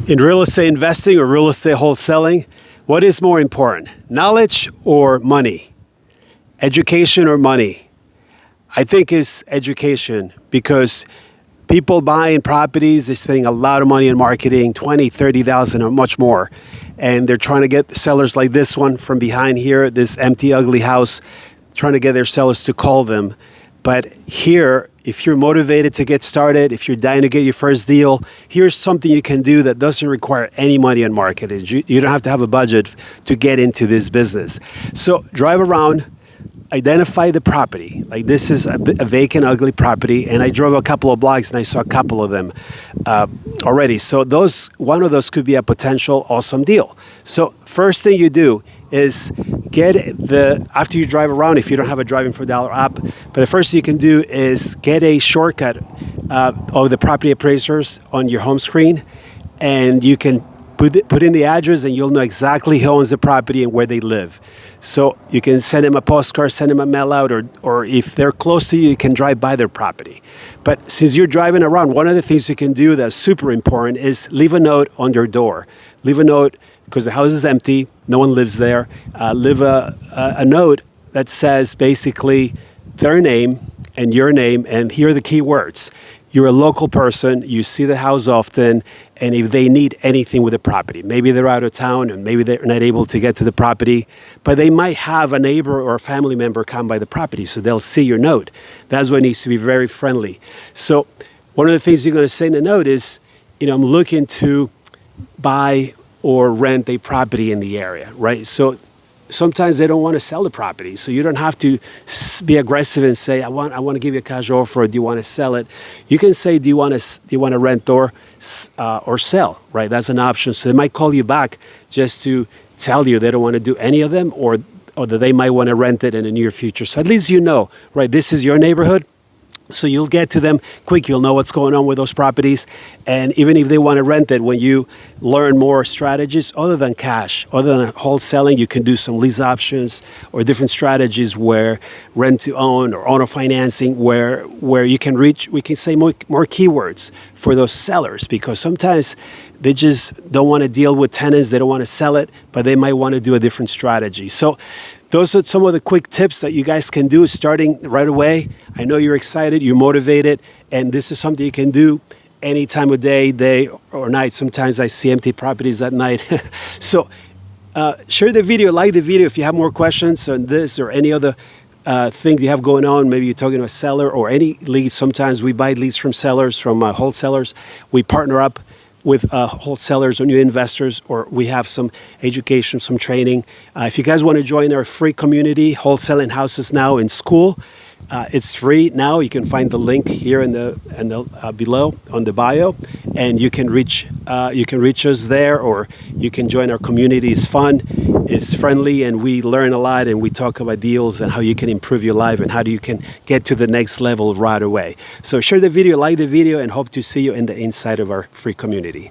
In real estate investing or real estate wholesaling, what is more important, knowledge or money? Education or money? I think it's education because people buying properties, they're spending a lot of money in marketing, 20, 30,000 or much more. And they're trying to get sellers like this one from behind here, this empty, ugly house, trying to get their sellers to call them. But here, if you're motivated to get started, if you're dying to get your first deal, here's something you can do that doesn't require any money on marketing. You don't have to have a budget to get into this business. So drive around, identify the property. Like this is a vacant, ugly property, and I drove a couple of blocks and I saw a couple of them already. So one of those could be a potential awesome deal. So first thing you do is after you drive around, if you don't have a Driving for $1 app, but the first thing you can do is get a shortcut of the property appraisers on your home screen, and you can put in the address and you'll know exactly who owns the property and where they live. So you can send them a postcard, send them a mail out, or if they're close to you, you can drive by their property. But since you're driving around, one of the things you can do that's super important is leave a note on your door. Leave a note because the house is empty, no one lives there. Leave a note that says basically their name and your name, and here are the key words. You're a local person, you see the house often, and if they need anything with the property, maybe they're out of town and maybe they're not able to get to the property, but they might have a neighbor or a family member come by the property, so they'll see your note. That's what needs to be very friendly. So one of the things you're going to say in the note is, I'm looking to buy or rent a property in the area, right? So sometimes they don't want to sell the property, so you don't have to be aggressive and say, I want to give you a cash offer, or do you want to sell it? You can say, do you want to rent or sell, right? That's an option. So they might call you back just to tell you they don't want to do any of them, or that they might want to rent it in the near future. So at least you know, right? This is your neighborhood. So you'll get to them quick. You'll know what's going on with those properties. And even if they want to rent it, when you learn more strategies other than cash, other than wholesaling, you can do some lease options or different strategies where rent to own or owner financing, where you can we can say more keywords for those sellers, because sometimes they just don't want to deal with tenants. They don't want to sell it, but they might want to do a different strategy. So those are some of the quick tips that you guys can do starting right away. I know you're excited, you're motivated, and this is something you can do any time of day or night. Sometimes I see empty properties at night. So share the video, like the video. If you have more questions on this or any other things you have going on, maybe you're talking to a seller or any leads. Sometimes we buy leads from sellers, from wholesalers. We partner up with wholesalers or new investors, or we have some education, some training. If you guys want to join our free community, Wholesaling Houses Now in School, it's free now. You can find the link here in the below on the bio, and you can reach us there, or you can join our community. It's fun, it's friendly, and we learn a lot, and we talk about deals and how you can improve your life and how you can get to the next level right away. So share the video, like the video, and hope to see you in the inside of our free community.